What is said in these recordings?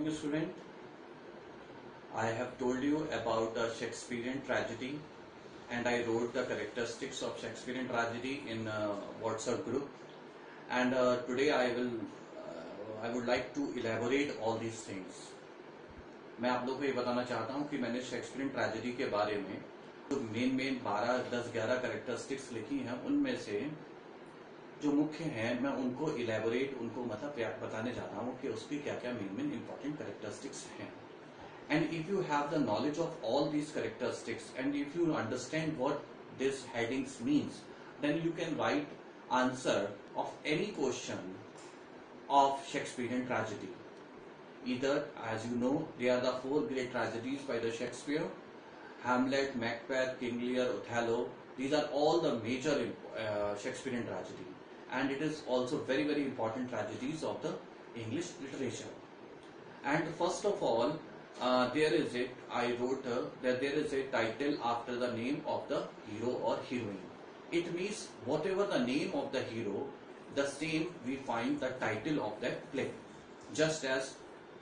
morning, student. I have told you about the Shakespearean tragedy, and I wrote the characteristics of Shakespearean tragedy in WhatsApp group. And today I would like to elaborate all these things. मैं आप लोगों को ये बताना चाहता हूँ कि मैंने शेक्सपियरियन ट्रेजेडी के बारे में जो मेन 12, 10, 11 कैरेक्टरिस्टिक्स लिखी हैं, उनमें से जो मुख्य हैं मैं उनको इलेबोरेट मतलब बताने जाता हूँ कि उसकी क्या क्या मेन इंपॉर्टेंट कैरेक्टरिस्टिक्स हैं. And if you have the knowledge of all these characteristics and if you understand what this headings means, then you can write answer of any question of Shakespearean tragedy. Either, as you know, they are the 4 great tragedies by the Shakespeare: Hamlet, Macbeth, King Lear, Othello. These are all the major Shakespearean tragedy, and it is also very important tragedies of the English literature. And first of all, I wrote that there is a title after the name of the hero or heroine. It means whatever the name of the hero, the same we find the title of that play. Just as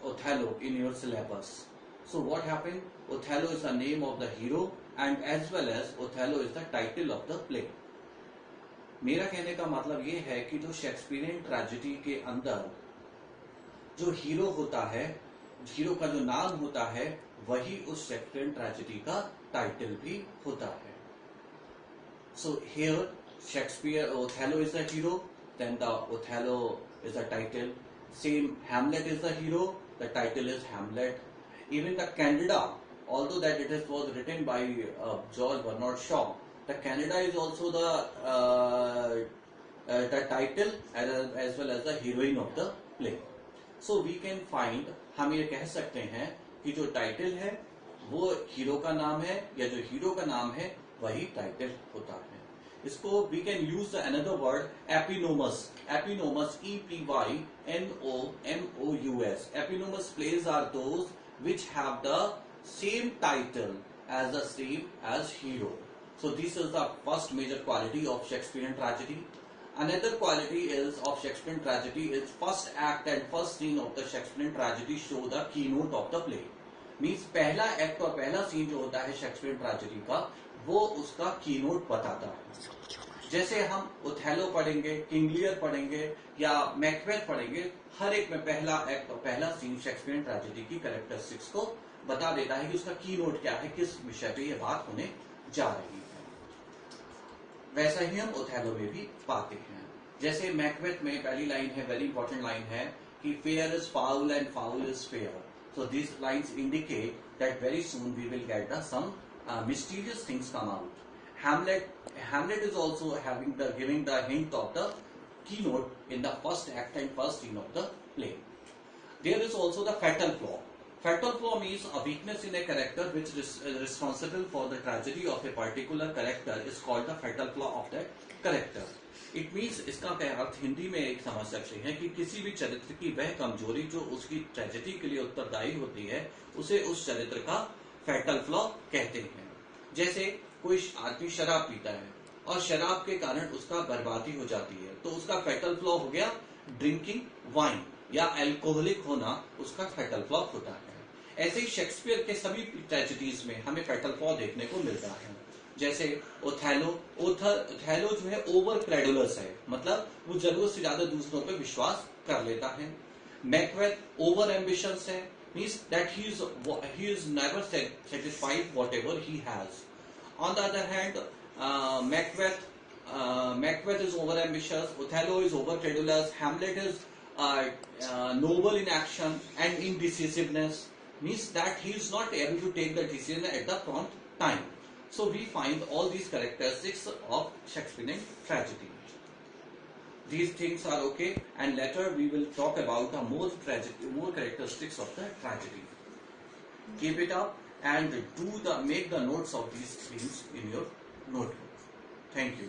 Othello in your syllabus. So what happened? Othello is the name of the hero and as well as Othello is the title of the play. मेरा कहने का मतलब ये है कि जो Shakespearean tragedy के अंदर जो हीरो होता है, हीरो का जो नाम होता है, वही उस शेक्सपियरियन ट्रेजेडी का टाइटल भी होता है. So here Shakespeare, Othello is the hero, then the Othello is the title. Same, Hamlet is the hero, the title is Hamlet. Even the Candida, although that was written by George Bernard Shaw, the Candida is also the title as well as the heroine of the play. So we can find, हम ये कह सकते हैं कि जो title है वो hero का नाम है या जो हीरो का नाम है वही टाइटल होता है. इसको we can use the another word eponymous. Eponymous, EPYNOMOUS. Eponymous plays are those which have the same title as the same as hero. So this is the first major quality of Shakespearean tragedy. Another quality is of Shakespearean tragedy is first act and first scene of the Shakespearean tragedy show the keynote of the play. Means पहला act और पहला scene जो होता है Shakespearean tragedy का, वो उसका keynote बताता है. जैसे हम ओथेलो पढ़ेंगे, किंग लियर पढ़ेंगे या मैकबेथ पढ़ेंगे, हर एक में पहला एक्ट और पहला सीन शेक्सपियरियन ट्रेजेडी की कैरेक्टरिस्टिक्स को बता देता है कि उसका कीनोट क्या है, किस विषय पे ये बात होने जा रही है. वैसा ही हम ओथेलो में भी पाते हैं. जैसे मैकबेथ में पहली लाइन है, वेरी इंपॉर्टेंट लाइन है कि fair is foul and foul is fair. So these lines indicate that very soon we will get some mysterious things come out. Hamlet is also giving the hint of the keynote in the first act and first scene of the play. There is also the fatal flaw. Fatal flaw means a weakness in a character which is responsible for the tragedy of a particular character is called the fatal flaw of that character. It means, इसका क्या अर्थ हिंदी में एक समझ सकते हैं कि किसी भी चरित्र की वह कमजोरी जो उसकी ट्रेजेडी के लिए उत्तरदायी होती है, उसे उस चरित्र का फैटल फ्लॉ कहते हैं. जैसे कोई आदमी शराब पीता है और शराब के कारण उसका बर्बादी हो जाती है, तो उसका फैटल फ्लॉ हो गया ड्रिंकिंग वाइन या एल्कोहलिक होना, उसका फैटल फ्लॉ होता है. ऐसे ही शेक्सपियर के सभी ट्रेजेडीज में हमें फैटल फ्लॉ देखने को मिलता है. जैसे ओथेलो जो है ओवर क्रेडुलस है, मतलब वो जरूरत से ज्यादा दूसरों पे विश्वास कर लेता है. मैकबेथ ओवर एम्बिशियस है, means that he is never satisfied whatever he has. On the other hand Macbeth is over ambitious, Othello is over credulous, Hamlet is noble in action and indecisiveness, means that he is not able to take the decision at the prompt time. So we find all these characteristics of Shakespearean tragedy. These things are okay, and later we will talk about the more characteristics of the tragedy. Keep it up and make the notes of these things in your notebook. Thank you.